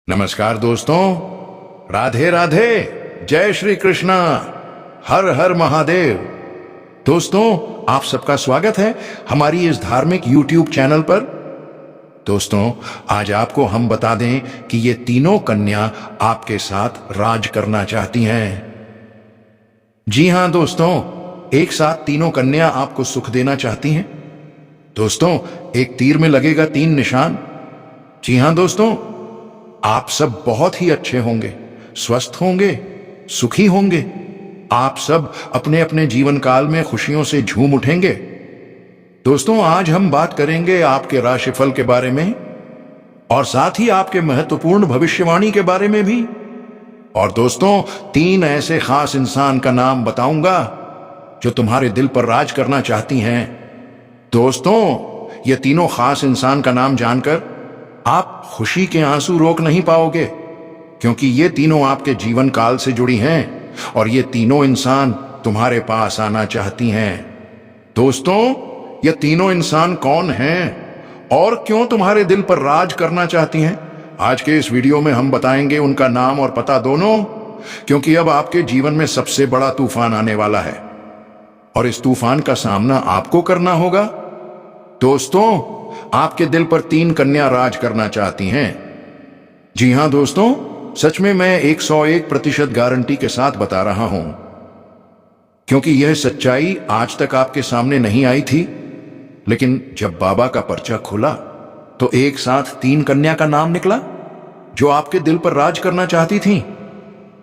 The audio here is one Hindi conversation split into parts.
नमस्कार दोस्तों, राधे राधे, जय श्री कृष्णा, हर हर महादेव। दोस्तों, आप सबका स्वागत है हमारी इस धार्मिक YouTube चैनल पर। दोस्तों, आज आपको हम बता दें कि ये तीनों कन्या आपके साथ राज करना चाहती हैं। जी हां दोस्तों, एक साथ तीनों कन्या आपको सुख देना चाहती हैं। दोस्तों, एक तीर में लगेगा 3 निशान। जी हां दोस्तों, आप सब बहुत ही अच्छे होंगे, स्वस्थ होंगे, सुखी होंगे। आप सब अपने अपने जीवन काल में खुशियों से झूम उठेंगे। दोस्तों, आज हम बात करेंगे आपके राशिफल के बारे में और साथ ही आपके महत्वपूर्ण भविष्यवाणी के बारे में भी। और दोस्तों, 3 ऐसे खास इंसान का नाम बताऊंगा जो तुम्हारे दिल पर राज करना चाहती हैं। दोस्तों, ये तीनों खास इंसान का नाम जानकर आप खुशी के आंसू रोक नहीं पाओगे, क्योंकि ये तीनों आपके जीवन काल से जुड़ी हैं और ये तीनों इंसान तुम्हारे पास आना चाहती हैं। दोस्तों, ये तीनों इंसान कौन हैं और क्यों तुम्हारे दिल पर राज करना चाहती हैं, आज के इस वीडियो में हम बताएंगे उनका नाम और पता दोनों, क्योंकि अब आपके जीवन में सबसे बड़ा तूफान आने वाला है और इस तूफान का सामना आपको करना होगा। दोस्तों, आपके दिल पर 3 कन्या राज करना चाहती हैं। जी हां दोस्तों, सच में मैं 101% गारंटी के साथ बता रहा हूं, क्योंकि यह सच्चाई आज तक आपके सामने नहीं आई थी। लेकिन जब बाबा का पर्चा खुला तो एक साथ 3 कन्या का नाम निकला जो आपके दिल पर राज करना चाहती थीं।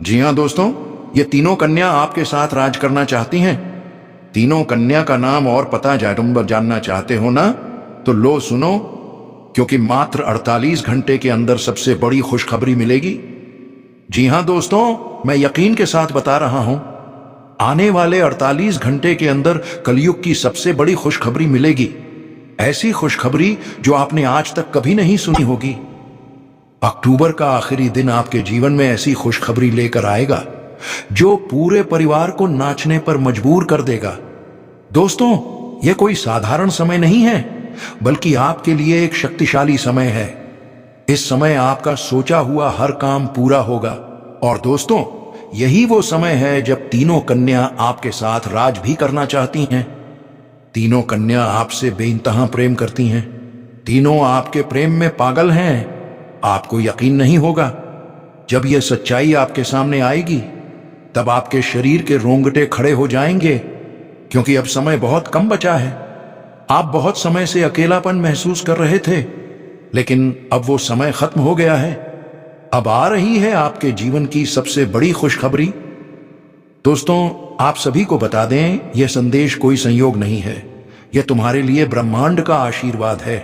जी हां दोस्तों, ये तीनों कन्या आपके साथ राज करना चाहती हैं। तीनों कन्या का नाम और पता जानना चाहते हो ना, तो लो सुनो, क्योंकि मात्र 48 घंटे के अंदर सबसे बड़ी खुशखबरी मिलेगी। जी हां दोस्तों, मैं यकीन के साथ बता रहा हूं, आने वाले 48 घंटे के अंदर कलयुग की सबसे बड़ी खुशखबरी मिलेगी। ऐसी खुशखबरी जो आपने आज तक कभी नहीं सुनी होगी। अक्टूबर का आखिरी दिन आपके जीवन में ऐसी खुशखबरी लेकर आएगा जो पूरे परिवार को नाचने पर मजबूर कर देगा। दोस्तों, यह कोई साधारण समय नहीं है, बल्कि आपके लिए एक शक्तिशाली समय है। इस समय आपका सोचा हुआ हर काम पूरा होगा। और दोस्तों, यही वो समय है जब तीनों कन्या आपके साथ राज भी करना चाहती हैं। तीनों कन्या आपसे बेइंतहा प्रेम करती हैं। तीनों आपके प्रेम में पागल हैं। आपको यकीन नहीं होगा। जब यह सच्चाई आपके सामने आएगी तब आपके शरीर के रोंगटे खड़े हो जाएंगे, क्योंकि अब समय बहुत कम बचा है। आप बहुत समय से अकेलापन महसूस कर रहे थे, लेकिन अब वो समय खत्म हो गया है। अब आ रही है आपके जीवन की सबसे बड़ी खुशखबरी। दोस्तों, आप सभी को बता दें, यह संदेश कोई संयोग नहीं है। यह तुम्हारे लिए ब्रह्मांड का आशीर्वाद है,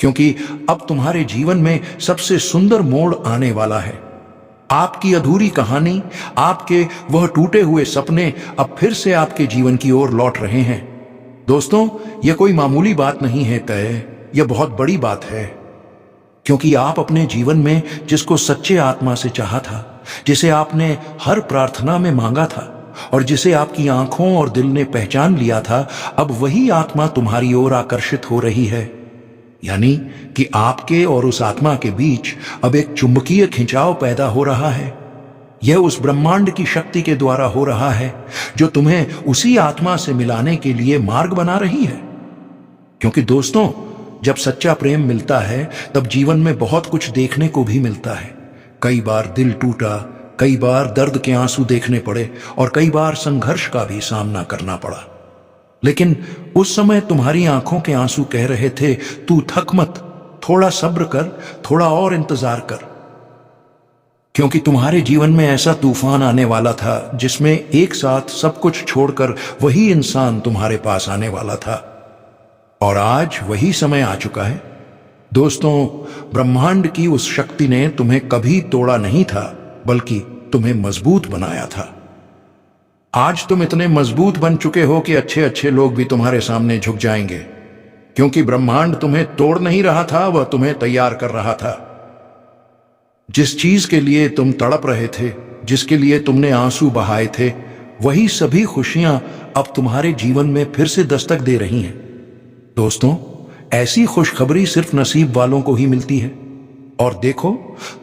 क्योंकि अब तुम्हारे जीवन में सबसे सुंदर मोड़ आने वाला है। आपकी अधूरी कहानी, आपके वह टूटे हुए सपने अब फिर से आपके जीवन की ओर लौट रहे हैं। दोस्तों, यह कोई मामूली बात नहीं है तय, यह बहुत बड़ी बात है, क्योंकि आप अपने जीवन में जिसको सच्चे आत्मा से चाहा था, जिसे आपने हर प्रार्थना में मांगा था और जिसे आपकी आंखों और दिल ने पहचान लिया था, अब वही आत्मा तुम्हारी ओर आकर्षित हो रही है। यानी कि आपके और उस आत्मा के बीच अब एक चुंबकीय खिंचाव पैदा हो रहा है। यह उस ब्रह्मांड की शक्ति के द्वारा हो रहा है जो तुम्हें उसी आत्मा से मिलाने के लिए मार्ग बना रही है। क्योंकि दोस्तों, जब सच्चा प्रेम मिलता है तब जीवन में बहुत कुछ देखने को भी मिलता है। कई बार दिल टूटा, कई बार दर्द के आंसू देखने पड़े और कई बार संघर्ष का भी सामना करना पड़ा। लेकिन उस समय तुम्हारी आंखों के आंसू कह रहे थे, तू थक मत, थोड़ा सब्र कर, थोड़ा और इंतजार कर, क्योंकि तुम्हारे जीवन में ऐसा तूफान आने वाला था जिसमें एक साथ सब कुछ छोड़कर वही इंसान तुम्हारे पास आने वाला था। और आज वही समय आ चुका है। दोस्तों, ब्रह्मांड की उस शक्ति ने तुम्हें कभी तोड़ा नहीं था, बल्कि तुम्हें मजबूत बनाया था। आज तुम इतने मजबूत बन चुके हो कि अच्छे अच्छे लोग भी तुम्हारे सामने झुक जाएंगे, क्योंकि ब्रह्मांड तुम्हें तोड़ नहीं रहा था, वह तुम्हें तैयार कर रहा था। जिस चीज के लिए तुम तड़प रहे थे, जिसके लिए तुमने आंसू बहाए थे, वही सभी खुशियां अब तुम्हारे जीवन में फिर से दस्तक दे रही हैं। दोस्तों, ऐसी खुशखबरी सिर्फ नसीब वालों को ही मिलती है। और देखो,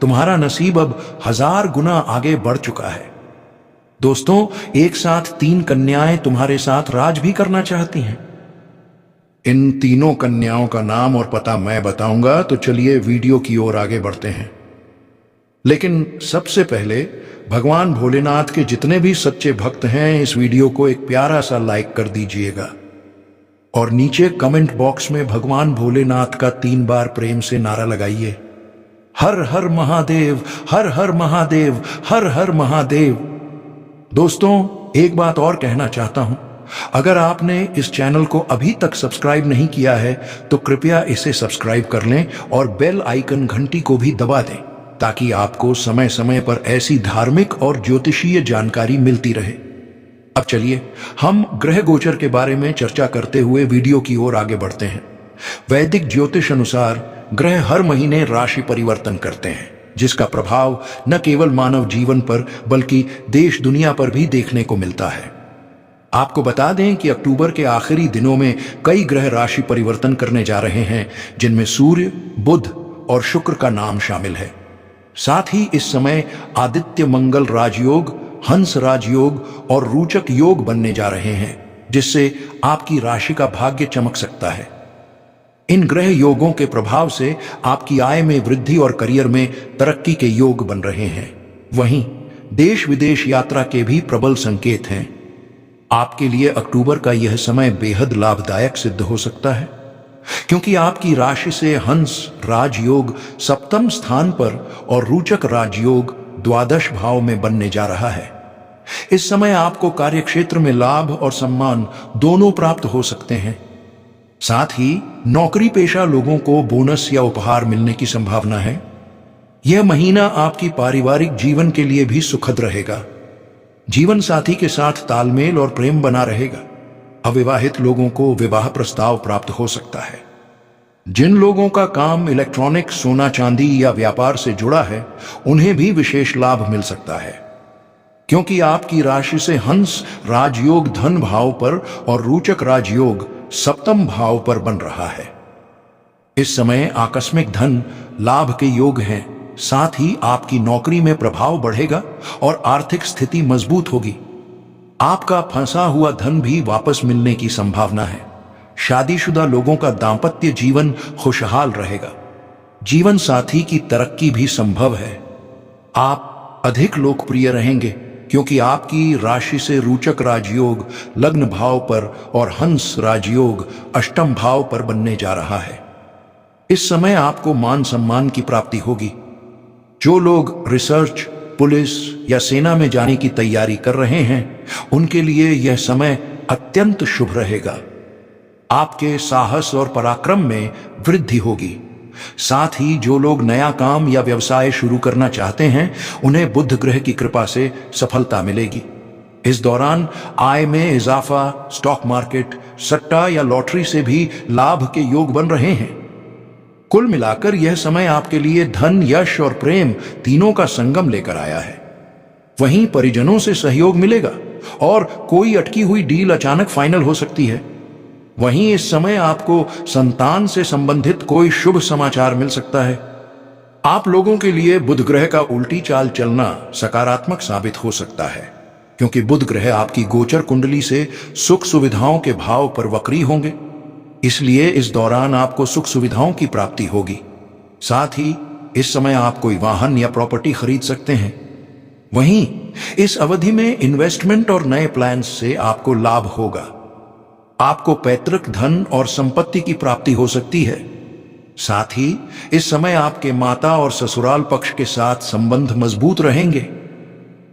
तुम्हारा नसीब अब 1000 गुना आगे बढ़ चुका है। दोस्तों, एक साथ 3 कन्याएं तुम्हारे साथ राज भी करना चाहती हैं। इन तीनों कन्याओं का नाम और पता मैं बताऊंगा, तो चलिए वीडियो की ओर आगे बढ़ते हैं। लेकिन सबसे पहले भगवान भोलेनाथ के जितने भी सच्चे भक्त हैं, इस वीडियो को एक प्यारा सा लाइक कर दीजिएगा और नीचे कमेंट बॉक्स में भगवान भोलेनाथ का 3 बार प्रेम से नारा लगाइए, हर हर महादेव, हर हर महादेव, हर हर महादेव। दोस्तों, एक बात और कहना चाहता हूं, अगर आपने इस चैनल को अभी तक सब्सक्राइब नहीं किया है तो कृपया इसे सब्सक्राइब कर लें और बेल आइकन घंटी को भी दबा दें, ताकि आपको समय समय पर ऐसी धार्मिक और ज्योतिषीय जानकारी मिलती रहे। अब चलिए हम ग्रह गोचर के बारे में चर्चा करते हुए वीडियो की ओर आगे बढ़ते हैं। वैदिक ज्योतिष अनुसार ग्रह हर महीने राशि परिवर्तन करते हैं, जिसका प्रभाव न केवल मानव जीवन पर बल्कि देश दुनिया पर भी देखने को मिलता है। आपको बता दें कि अक्टूबर के आखिरी दिनों में कई ग्रह राशि परिवर्तन करने जा रहे हैं, जिनमें सूर्य, बुध और शुक्र का नाम शामिल है। साथ ही इस समय आदित्य मंगल राजयोग, हंस राजयोग और रोचक योग बनने जा रहे हैं, जिससे आपकी राशि का भाग्य चमक सकता है। इन ग्रह योगों के प्रभाव से आपकी आय में वृद्धि और करियर में तरक्की के योग बन रहे हैं। वहीं देश विदेश यात्रा के भी प्रबल संकेत हैं। आपके लिए अक्टूबर का यह समय बेहद लाभदायक सिद्ध हो सकता है, क्योंकि आपकी राशि से हंस राजयोग 7वें स्थान पर और रोचक राजयोग 12 भाव में बनने जा रहा है। इस समय आपको कार्यक्षेत्र में लाभ और सम्मान दोनों प्राप्त हो सकते हैं। साथ ही नौकरी पेशा लोगों को बोनस या उपहार मिलने की संभावना है। यह महीना आपकी पारिवारिक जीवन के लिए भी सुखद रहेगा। जीवन साथी के साथ तालमेल और प्रेम बना रहेगा। अविवाहित लोगों को विवाह प्रस्ताव प्राप्त हो सकता है। जिन लोगों का काम इलेक्ट्रॉनिक, सोना चांदी या व्यापार से जुड़ा है, उन्हें भी विशेष लाभ मिल सकता है, क्योंकि आपकी राशि से हंस राजयोग धन भाव पर और रोचक राजयोग 7वें भाव पर बन रहा है। इस समय आकस्मिक धन लाभ के योग हैं। साथ ही आपकी नौकरी में प्रभाव बढ़ेगा और आर्थिक स्थिति मजबूत होगी। आपका फंसा हुआ धन भी वापस मिलने की संभावना है। शादीशुदा लोगों का दांपत्य जीवन खुशहाल रहेगा। जीवन साथी की तरक्की भी संभव है। आप अधिक लोकप्रिय रहेंगे, क्योंकि आपकी राशि से रोचक राजयोग लग्न भाव पर और हंस राजयोग 8वें भाव पर बनने जा रहा है। इस समय आपको मान सम्मान की प्राप्ति होगी। जो लोग रिसर्च, पुलिस या सेना में जाने की तैयारी कर रहे हैं, उनके लिए यह समय अत्यंत शुभ रहेगा। आपके साहस और पराक्रम में वृद्धि होगी। साथ ही जो लोग नया काम या व्यवसाय शुरू करना चाहते हैं, उन्हें बुध ग्रह की कृपा से सफलता मिलेगी। इस दौरान आय में इजाफा, स्टॉक मार्केट, सट्टा या लॉटरी से भी लाभ के योग बन रहे हैं। कुल मिलाकर यह समय आपके लिए धन, यश और प्रेम तीनों का संगम लेकर आया है। वहीं परिजनों से सहयोग मिलेगा और कोई अटकी हुई डील अचानक फाइनल हो सकती है। वहीं इस समय आपको संतान से संबंधित कोई शुभ समाचार मिल सकता है। आप लोगों के लिए बुध ग्रह का उल्टी चाल चलना सकारात्मक साबित हो सकता है, क्योंकि बुध ग्रह आपकी गोचर कुंडली से सुख सुविधाओं के भाव पर वक्री होंगे। इसलिए इस दौरान आपको सुख सुविधाओं की प्राप्ति होगी। साथ ही इस समय आप कोई वाहन या प्रॉपर्टी खरीद सकते हैं। वहीं इस अवधि में इन्वेस्टमेंट और नए प्लान्स से आपको लाभ होगा। आपको पैतृक धन और संपत्ति की प्राप्ति हो सकती है। साथ ही इस समय आपके माता और ससुराल पक्ष के साथ संबंध मजबूत रहेंगे।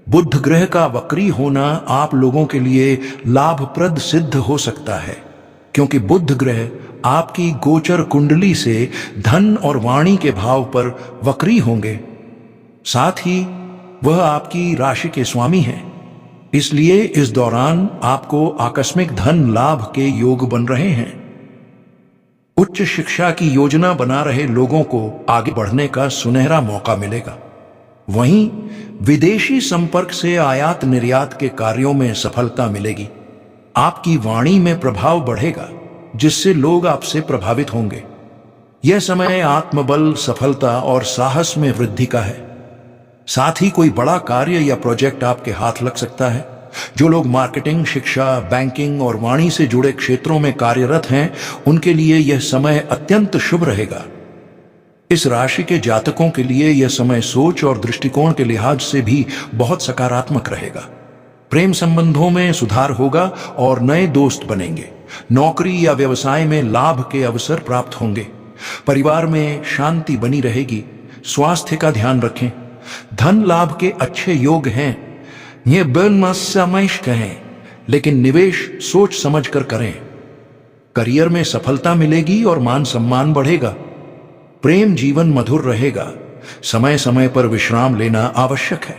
बुध ग्रह का वक्री होना आप लोगों के लिए लाभप्रद सिद्ध हो सकता है, क्योंकि बुध ग्रह आपकी गोचर कुंडली से धन और वाणी के भाव पर वक्री होंगे। साथ ही वह आपकी राशि के स्वामी हैं। इसलिए इस दौरान आपको आकस्मिक धन लाभ के योग बन रहे हैं। उच्च शिक्षा की योजना बना रहे लोगों को आगे बढ़ने का सुनहरा मौका मिलेगा। वहीं विदेशी संपर्क से आयात निर्यात के कार्यों में सफलता मिलेगी। आपकी वाणी में प्रभाव बढ़ेगा, जिससे लोग आपसे प्रभावित होंगे। यह समय आत्मबल, सफलता और साहस में वृद्धि का है। साथ ही कोई बड़ा कार्य या प्रोजेक्ट आपके हाथ लग सकता है। जो लोग मार्केटिंग, शिक्षा, बैंकिंग और वाणी से जुड़े क्षेत्रों में कार्यरत हैं, उनके लिए यह समय अत्यंत शुभ रहेगा। इस राशि के जातकों के लिए यह समय सोच और दृष्टिकोण के लिहाज से भी बहुत सकारात्मक रहेगा। प्रेम संबंधों में सुधार होगा और नए दोस्त बनेंगे। नौकरी या व्यवसाय में लाभ के अवसर प्राप्त होंगे। परिवार में शांति बनी रहेगी। स्वास्थ्य का ध्यान रखें। धन लाभ के अच्छे योग हैं। ये बेनमस्यामैश कहें, लेकिन निवेश सोच समझ कर करें। करियर में सफलता मिलेगी और मान सम्मान बढ़ेगा। प्रेम जीवन मधुर रहेगा। समय समय पर विश्राम लेना आवश्यक है।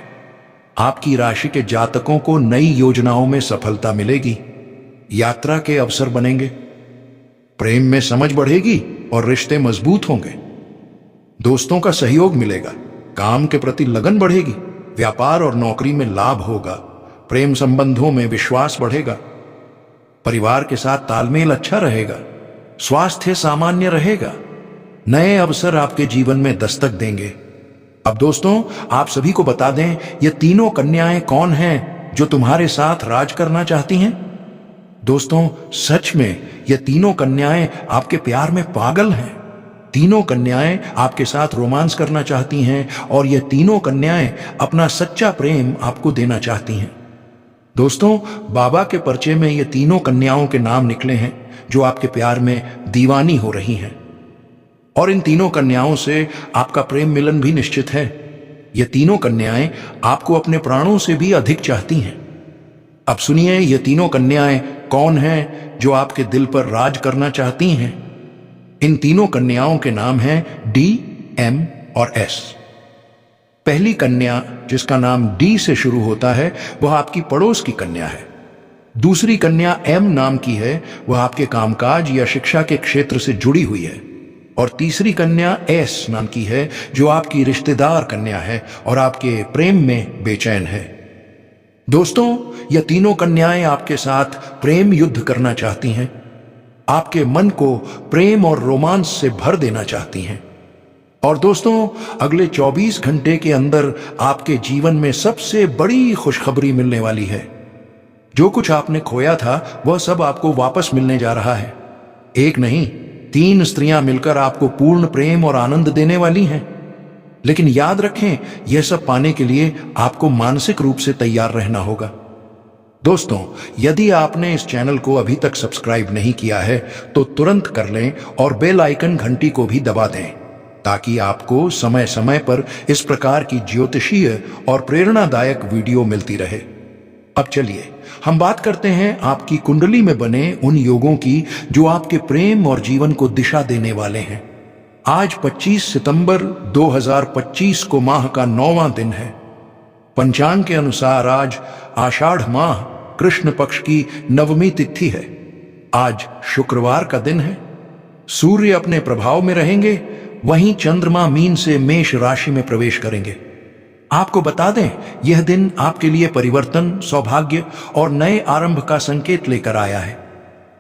आपकी राशि के जातकों को नई योजनाओं में सफलता मिलेगी। यात्रा के अवसर बनेंगे। प्रेम में समझ बढ़ेगी और रिश्ते मजबूत होंगे। दोस्तों का सहयोग मिलेगा। काम के प्रति लगन बढ़ेगी। व्यापार और नौकरी में लाभ होगा। प्रेम संबंधों में विश्वास बढ़ेगा। परिवार के साथ तालमेल अच्छा रहेगा। स्वास्थ्य सामान्य रहेगा। नए अवसर आपके जीवन में दस्तक देंगे। अब दोस्तों, आप सभी को बता दें, ये तीनों कन्याएं कौन हैं जो तुम्हारे साथ राज करना चाहती हैं। दोस्तों, सच में ये तीनों कन्याएं आपके प्यार में पागल हैं। तीनों कन्याएं आपके साथ रोमांस करना चाहती हैं और ये तीनों कन्याएं अपना सच्चा प्रेम आपको देना चाहती हैं। दोस्तों, बाबा के पर्चे में ये तीनों कन्याओं के नाम निकले हैं जो आपके प्यार में दीवानी हो रही हैं। और इन तीनों कन्याओं से आपका प्रेम मिलन भी निश्चित है। ये तीनों कन्याएं आपको अपने प्राणों से भी अधिक चाहती हैं। अब सुनिए, ये तीनों कन्याएं कौन हैं जो आपके दिल पर राज करना चाहती हैं। इन तीनों कन्याओं के नाम हैं डी, एम और एस। पहली कन्या, जिसका नाम डी से शुरू होता है, वह आपकी पड़ोस की कन्या है। दूसरी कन्या एम नाम की है, वह आपके कामकाज या शिक्षा के क्षेत्र से जुड़ी हुई है। और तीसरी कन्या एस नाम की है, जो आपकी रिश्तेदार कन्या है और आपके प्रेम में बेचैन है। दोस्तों, यह तीनों कन्याएं आपके साथ प्रेम युद्ध करना चाहती हैं। आपके मन को प्रेम और रोमांस से भर देना चाहती हैं। और दोस्तों, अगले 24 घंटे के अंदर आपके जीवन में सबसे बड़ी खुशखबरी मिलने वाली है। जो कुछ आपने खोया था, वह सब आपको वापस मिलने जा रहा है। एक नहीं, 3 स्त्रियां मिलकर आपको पूर्ण प्रेम और आनंद देने वाली हैं। लेकिन याद रखें, यह सब पाने के लिए आपको मानसिक रूप से तैयार रहना होगा। दोस्तों, यदि आपने इस चैनल को अभी तक सब्सक्राइब नहीं किया है, तो तुरंत कर लें और बेल आइकन घंटी को भी दबा दें, ताकि आपको समय समय पर इस प्रकार की ज्योतिषीय और प्रेरणादायक वीडियो मिलती रहे। अब चलिए हम बात करते हैं आपकी कुंडली में बने उन योगों की जो आपके प्रेम और जीवन को दिशा देने वाले हैं। आज 25 सितंबर 2025 को माह का 9वां दिन है। पंचांग के अनुसार आज आषाढ़ माह कृष्ण पक्ष की नवमी तिथि है। आज शुक्रवार का दिन है। सूर्य अपने प्रभाव में रहेंगे, वहीं चंद्रमा मीन से मेष राशि में प्रवेश करेंगे। आपको बता दें, यह दिन आपके लिए परिवर्तन, सौभाग्य और नए आरंभ का संकेत लेकर आया है।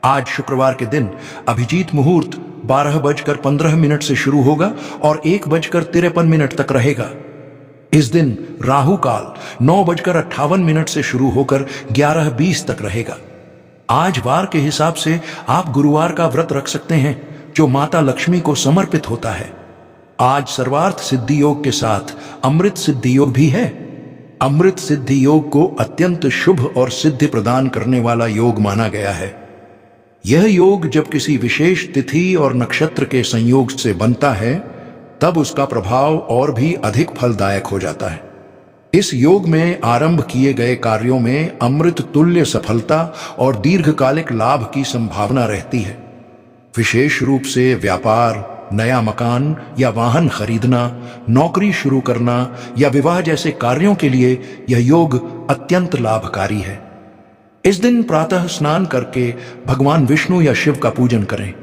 आज शुक्रवार के दिन अभिजीत मुहूर्त 12:15 से शुरू होगा और 1:53 तक रहेगा। इस दिन राहु काल 9:58 से शुरू होकर 11:20 तक रहेगा। आज वार के हिसाब से आप गुरुवार का व्रत रख सकते हैं, जो माता लक्ष्मी को समर्पित होता है। आज सर्वार्थ सिद्धि योग के साथ अमृत सिद्धि योग भी है। अमृत सिद्धि योग को अत्यंत शुभ और सिद्धि प्रदान करने वाला योग माना गया है। यह योग जब किसी विशेष तिथि और नक्षत्र के संयोग से बनता है, तब उसका प्रभाव और भी अधिक फलदायक हो जाता है। इस योग में आरंभ किए गए कार्यों में अमृत तुल्य सफलता और दीर्घकालिक लाभ की संभावना रहती है। विशेष रूप से व्यापार, नया मकान या वाहन खरीदना, नौकरी शुरू करना या विवाह जैसे कार्यों के लिए यह योग अत्यंत लाभकारी है। इस दिन प्रातः स्नान करके भगवान विष्णु या शिव का पूजन करें।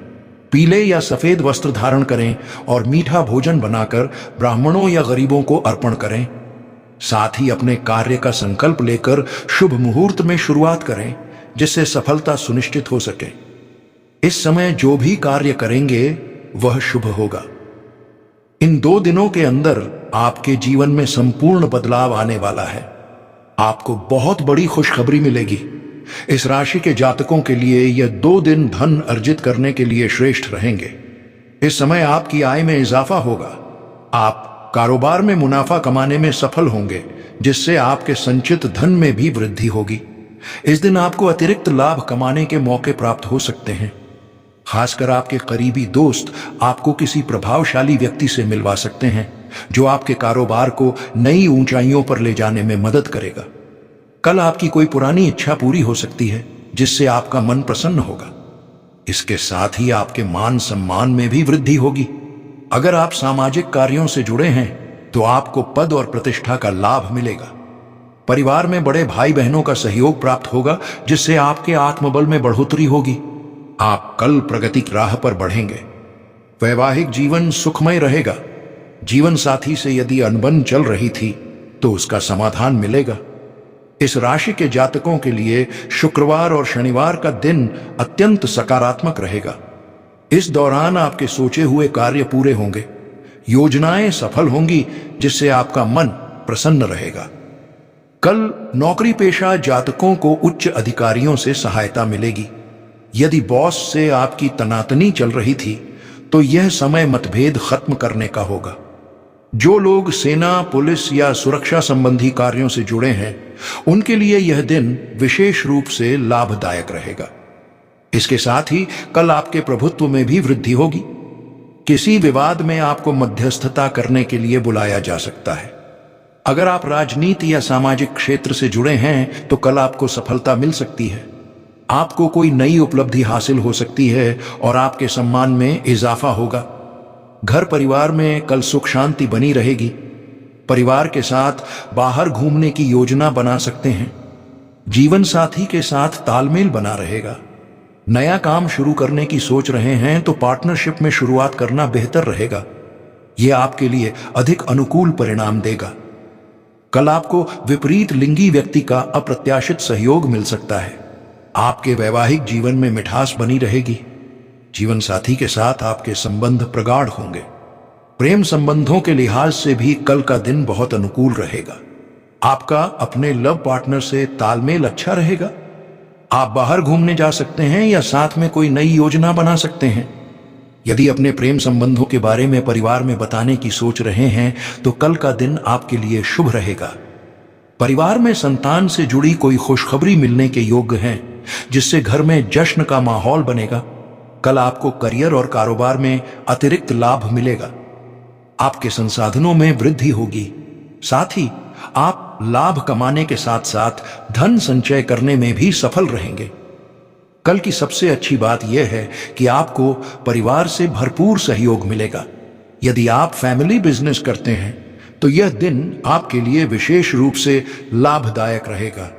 पीले या सफेद वस्त्र धारण करें और मीठा भोजन बनाकर ब्राह्मणों या गरीबों को अर्पण करें। साथ ही अपने कार्य का संकल्प लेकर शुभ मुहूर्त में शुरुआत करें, जिससे सफलता सुनिश्चित हो सके। इस समय जो भी कार्य करेंगे, वह शुभ होगा। इन 2 दिनों के अंदर आपके जीवन में संपूर्ण बदलाव आने वाला है। आपको बहुत बड़ी खुशखबरी मिलेगी। इस राशि के जातकों के लिए यह 2 दिन धन अर्जित करने के लिए श्रेष्ठ रहेंगे। इस समय आपकी आय में इजाफा होगा। आप कारोबार में मुनाफा कमाने में सफल होंगे, जिससे आपके संचित धन में भी वृद्धि होगी। इस दिन आपको अतिरिक्त लाभ कमाने के मौके प्राप्त हो सकते हैं। खासकर आपके करीबी दोस्त आपको किसी प्रभावशाली व्यक्ति से मिलवा सकते हैं, जो आपके कारोबार को नई ऊंचाइयों पर ले जाने में मदद करेगा। कल आपकी कोई पुरानी इच्छा पूरी हो सकती है, जिससे आपका मन प्रसन्न होगा। इसके साथ ही आपके मान सम्मान में भी वृद्धि होगी। अगर आप सामाजिक कार्यों से जुड़े हैं तो आपको पद और प्रतिष्ठा का लाभ मिलेगा। परिवार में बड़े भाई बहनों का सहयोग प्राप्त होगा, जिससे आपके आत्मबल में बढ़ोतरी होगी। आप कल प्रगति की राह पर बढ़ेंगे। वैवाहिक जीवन सुखमय रहेगा। जीवन साथी से यदि अनबन चल रही थी तो उसका समाधान मिलेगा। इस राशि के जातकों के लिए शुक्रवार और शनिवार का दिन अत्यंत सकारात्मक रहेगा। इस दौरान आपके सोचे हुए कार्य पूरे होंगे, योजनाएं सफल होंगी, जिससे आपका मन प्रसन्न रहेगा। कल नौकरी पेशा जातकों को उच्च अधिकारियों से सहायता मिलेगी। यदि बॉस से आपकी तनातनी चल रही थी तो यह समय मतभेद खत्म करने का होगा। जो लोग सेना, पुलिस या सुरक्षा संबंधी कार्यों से जुड़े हैं, उनके लिए यह दिन विशेष रूप से लाभदायक रहेगा। इसके साथ ही कल आपके प्रभुत्व में भी वृद्धि होगी। किसी विवाद में आपको मध्यस्थता करने के लिए बुलाया जा सकता है। अगर आप राजनीति या सामाजिक क्षेत्र से जुड़े हैं तो कल आपको सफलता मिल सकती है। आपको कोई नई उपलब्धि हासिल हो सकती है और आपके सम्मान में इजाफा होगा। घर परिवार में कल सुख शांति बनी रहेगी। परिवार के साथ बाहर घूमने की योजना बना सकते हैं। जीवन साथी के साथ तालमेल बना रहेगा। नया काम शुरू करने की सोच रहे हैं तो पार्टनरशिप में शुरुआत करना बेहतर रहेगा। यह आपके लिए अधिक अनुकूल परिणाम देगा। कल आपको विपरीत लिंगी व्यक्ति का अप्रत्याशित सहयोग मिल सकता है। आपके वैवाहिक जीवन में मिठास बनी रहेगी। जीवन साथी के साथ आपके संबंध प्रगाढ़ होंगे। प्रेम संबंधों के लिहाज से भी कल का दिन बहुत अनुकूल रहेगा। आपका अपने लव पार्टनर से तालमेल अच्छा रहेगा। आप बाहर घूमने जा सकते हैं या साथ में कोई नई योजना बना सकते हैं। यदि अपने प्रेम संबंधों के बारे में परिवार में बताने की सोच रहे हैं तो कल का दिन आपके लिए शुभ रहेगा। परिवार में संतान से जुड़ी कोई खुशखबरी मिलने के योग्य हैं, जिससे घर में जश्न का माहौल बनेगा। कल आपको करियर और कारोबार में अतिरिक्त लाभ मिलेगा। आपके संसाधनों में वृद्धि होगी। साथ ही आप लाभ कमाने के साथ साथ धन संचय करने में भी सफल रहेंगे। कल की सबसे अच्छी बात यह है कि आपको परिवार से भरपूर सहयोग मिलेगा। यदि आप फैमिली बिजनेस करते हैं तो यह दिन आपके लिए विशेष रूप से लाभदायक रहेगा।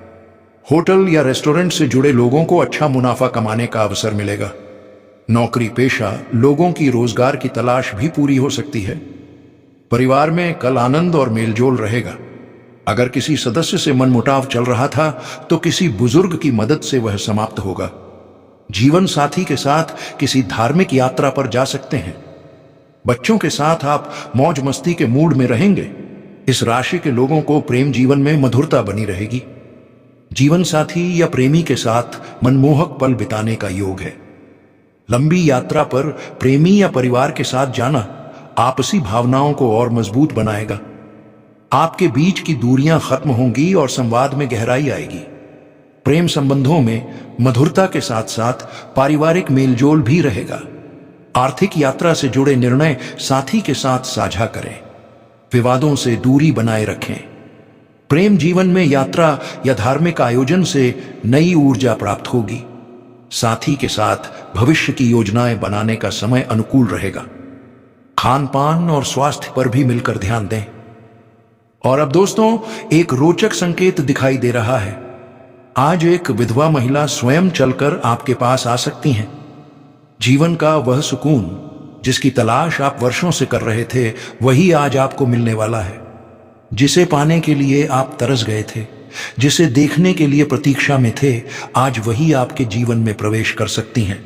होटल या रेस्टोरेंट से जुड़े लोगों को अच्छा मुनाफा कमाने का अवसर मिलेगा। नौकरी पेशा लोगों की रोजगार की तलाश भी पूरी हो सकती है। परिवार में कल आनंद और मेलजोल रहेगा। अगर किसी सदस्य से मनमुटाव चल रहा था तो किसी बुजुर्ग की मदद से वह समाप्त होगा। जीवन साथी के साथ किसी धार्मिक यात्रा पर जा सकते हैं। बच्चों के साथ आप मौज मस्ती के मूड में रहेंगे। इस राशि के लोगों को प्रेम जीवन में मधुरता बनी रहेगी। जीवन साथी या प्रेमी के साथ मनमोहक पल बिताने का योग है। लंबी यात्रा पर प्रेमी या परिवार के साथ जाना आपसी भावनाओं को और मजबूत बनाएगा। आपके बीच की दूरियां खत्म होंगी और संवाद में गहराई आएगी। प्रेम संबंधों में मधुरता के साथ साथ पारिवारिक मेलजोल भी रहेगा। आर्थिक यात्रा से जुड़े निर्णय साथी के साथ साझा करें। विवादों से दूरी बनाए रखें। प्रेम जीवन में यात्रा या धार्मिक आयोजन से नई ऊर्जा प्राप्त होगी। साथी के साथ भविष्य की योजनाएं बनाने का समय अनुकूल रहेगा। खान पान और स्वास्थ्य पर भी मिलकर ध्यान दें। और अब दोस्तों, एक रोचक संकेत दिखाई दे रहा है। आज एक विधवा महिला स्वयं चलकर आपके पास आ सकती हैं। जीवन का वह सुकून जिसकी तलाश आप वर्षों से कर रहे थे, वही आज आपको मिलने वाला है। जिसे पाने के लिए आप तरस गए थे, जिसे देखने के लिए प्रतीक्षा में थे, आज वही आपके जीवन में प्रवेश कर सकती हैं।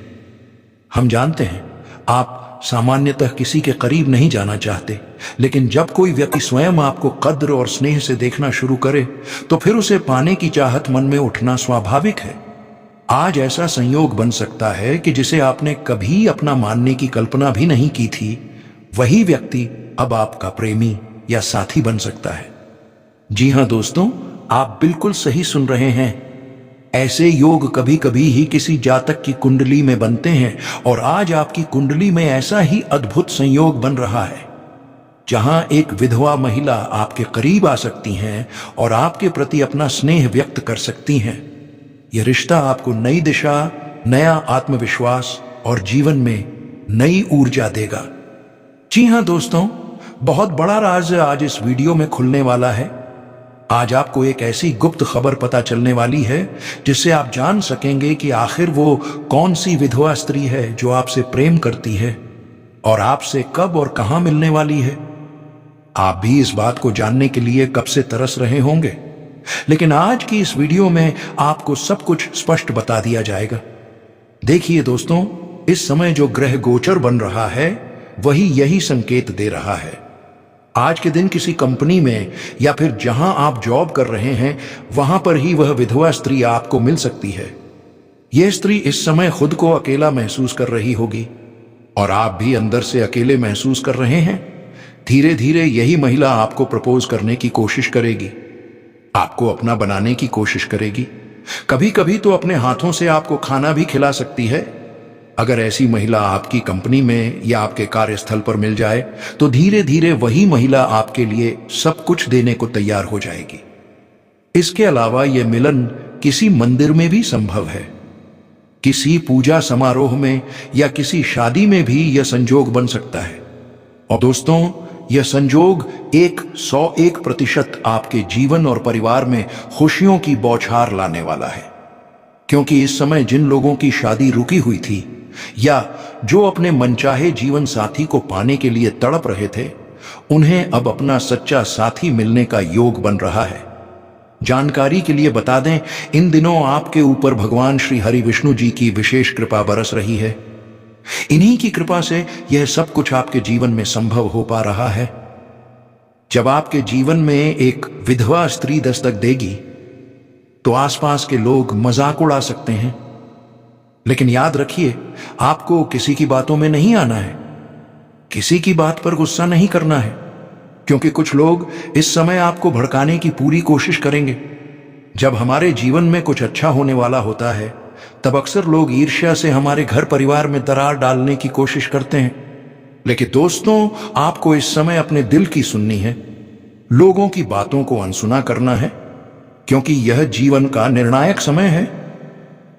हम जानते हैं आप सामान्यतः किसी के करीब नहीं जाना चाहते, लेकिन जब कोई व्यक्ति स्वयं आपको कद्र और स्नेह से देखना शुरू करे तो फिर उसे पाने की चाहत मन में उठना स्वाभाविक है। आज ऐसा संयोग बन सकता है कि जिसे आपने कभी अपना मानने की कल्पना भी नहीं की थी, वही व्यक्ति अब आपका प्रेमी या साथी बन सकता है। जी हां दोस्तों, आप बिल्कुल सही सुन रहे हैं। ऐसे योग कभी कभी ही किसी जातक की कुंडली में बनते हैं और आज आपकी कुंडली में ऐसा ही अद्भुत संयोग बन रहा है, जहां एक विधवा महिला आपके करीब आ सकती हैं और आपके प्रति अपना स्नेह व्यक्त कर सकती हैं। यह रिश्ता आपको नई दिशा, नया आत्मविश्वास और जीवन में नई ऊर्जा देगा। जी हां दोस्तों, बहुत बड़ा राज आज इस वीडियो में खुलने वाला है। आज आपको एक ऐसी गुप्त खबर पता चलने वाली है जिससे आप जान सकेंगे कि आखिर वो कौन सी विधवा स्त्री है जो आपसे प्रेम करती है और आपसे कब और कहां मिलने वाली है। आप भी इस बात को जानने के लिए कब से तरस रहे होंगे, लेकिन आज की इस वीडियो में आपको सब कुछ स्पष्ट बता दिया जाएगा। देखिए दोस्तों, इस समय जो ग्रह गोचर बन रहा है वही यही संकेत दे रहा है। आज के दिन किसी कंपनी में या फिर जहां आप जॉब कर रहे हैं वहां पर ही वह विधवा स्त्री आपको मिल सकती है। यह स्त्री इस समय खुद को अकेला महसूस कर रही होगी और आप भी अंदर से अकेले महसूस कर रहे हैं। धीरे धीरे यही महिला आपको प्रपोज करने की कोशिश करेगी, आपको अपना बनाने की कोशिश करेगी, कभी कभी तो अपने हाथों से आपको खाना भी खिला सकती है। अगर ऐसी महिला आपकी कंपनी में या आपके कार्यस्थल पर मिल जाए तो धीरे धीरे वही महिला आपके लिए सब कुछ देने को तैयार हो जाएगी। इसके अलावा यह मिलन किसी मंदिर में भी संभव है, किसी पूजा समारोह में या किसी शादी में भी यह संजोग बन सकता है। और दोस्तों, यह संजोग 101% आपके जीवन और परिवार में खुशियों की बौछार लाने वाला है, क्योंकि इस समय जिन लोगों की शादी रुकी हुई थी या जो अपने मनचाहे जीवन साथी को पाने के लिए तड़प रहे थे, उन्हें अब अपना सच्चा साथी मिलने का योग बन रहा है। जानकारी के लिए बता दें, इन दिनों आपके ऊपर भगवान श्री हरि विष्णु जी की विशेष कृपा बरस रही है। इन्हीं की कृपा से यह सब कुछ आपके जीवन में संभव हो पा रहा है। जब आपके जीवन में एक विधवा स्त्री दस्तक देगी तो आसपास के लोग मजाक उड़ा सकते हैं, लेकिन याद रखिए, आपको किसी की बातों में नहीं आना है, किसी की बात पर गुस्सा नहीं करना है, क्योंकि कुछ लोग इस समय आपको भड़काने की पूरी कोशिश करेंगे। जब हमारे जीवन में कुछ अच्छा होने वाला होता है तब अक्सर लोग ईर्ष्या से हमारे घर परिवार में दरार डालने की कोशिश करते हैं। लेकिन दोस्तों, आपको इस समय अपने दिल की सुननी है, लोगों की बातों को अनसुना करना है, क्योंकि यह जीवन का निर्णायक समय है।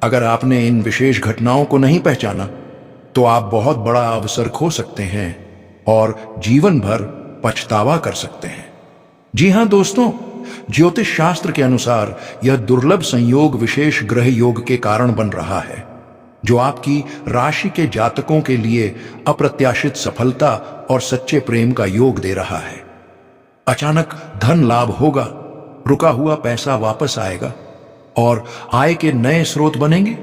अगर आपने इन विशेष घटनाओं को नहीं पहचाना तो आप बहुत बड़ा अवसर खो सकते हैं और जीवन भर पछतावा कर सकते हैं। जी हां दोस्तों, ज्योतिष शास्त्र के अनुसार यह दुर्लभ संयोग विशेष ग्रह योग के कारण बन रहा है, जो आपकी राशि के जातकों के लिए अप्रत्याशित सफलता और सच्चे प्रेम का योग दे रहा है। अचानक धन लाभ होगा, रुका हुआ पैसा वापस आएगा और आय के नए स्रोत बनेंगे।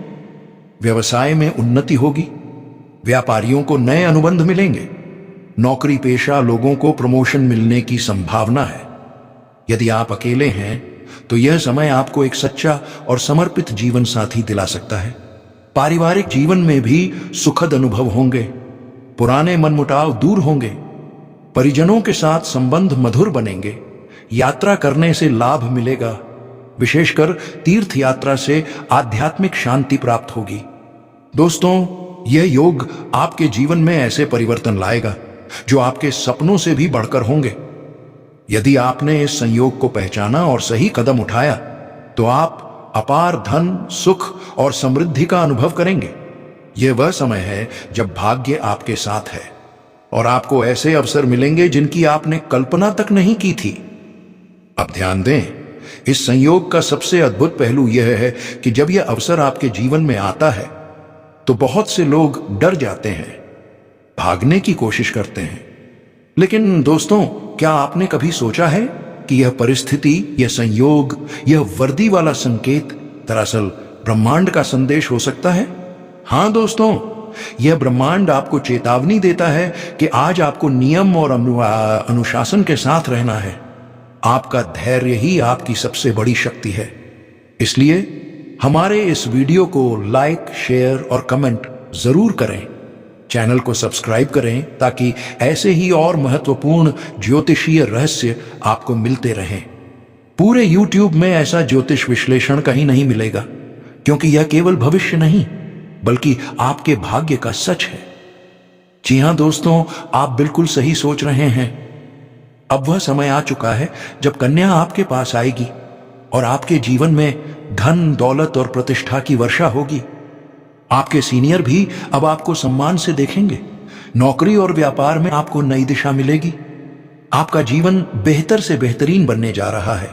व्यवसाय में उन्नति होगी, व्यापारियों को नए अनुबंध मिलेंगे, नौकरी पेशा लोगों को प्रमोशन मिलने की संभावना है। यदि आप अकेले हैं तो यह समय आपको एक सच्चा और समर्पित जीवन साथी दिला सकता है। पारिवारिक जीवन में भी सुखद अनुभव होंगे, पुराने मनमुटाव दूर होंगे, परिजनों के साथ संबंध मधुर बनेंगे, यात्रा करने से लाभ मिलेगा, विशेषकर तीर्थ यात्रा से आध्यात्मिक शांति प्राप्त होगी। दोस्तों, यह योग आपके जीवन में ऐसे परिवर्तन लाएगा जो आपके सपनों से भी बढ़कर होंगे। यदि आपने इस संयोग को पहचाना और सही कदम उठाया तो आप अपार धन, सुख और समृद्धि का अनुभव करेंगे। यह वह समय है जब भाग्य आपके साथ है और आपको ऐसे अवसर मिलेंगे जिनकी आपने कल्पना तक नहीं की थी। अब ध्यान दें, इस संयोग का सबसे अद्भुत पहलू यह है कि जब यह अवसर आपके जीवन में आता है तो बहुत से लोग डर जाते हैं, भागने की कोशिश करते हैं। लेकिन दोस्तों, क्या आपने कभी सोचा है कि यह परिस्थिति, यह संयोग, यह वर्दी वाला संकेत दरअसल ब्रह्मांड का संदेश हो सकता है? हाँ दोस्तों, यह ब्रह्मांड आपको चेतावनी देता है कि आज आपको नियम और अनुशासन के साथ रहना है। आपका धैर्य ही आपकी सबसे बड़ी शक्ति है। इसलिए हमारे इस वीडियो को लाइक, शेयर और कमेंट जरूर करें। चैनल को सब्सक्राइब करें ताकि ऐसे ही और महत्वपूर्ण ज्योतिषीय रहस्य आपको मिलते रहें। पूरे YouTube में ऐसा ज्योतिष विश्लेषण कहीं नहीं मिलेगा, क्योंकि यह केवल भविष्य नहीं बल्कि आपके भाग्य का सच है। जी हां दोस्तों, आप बिल्कुल सही सोच रहे हैं। अब वह समय आ चुका है जब कन्या आपके पास आएगी और आपके जीवन में धन, दौलत और प्रतिष्ठा की वर्षा होगी। आपके सीनियर भी अब आपको सम्मान से देखेंगे। नौकरी और व्यापार में आपको नई दिशा मिलेगी। आपका जीवन बेहतर से बेहतरीन बनने जा रहा है।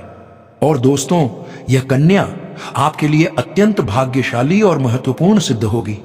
और दोस्तों, यह कन्या आपके लिए अत्यंत भाग्यशाली और महत्वपूर्ण सिद्ध होगी।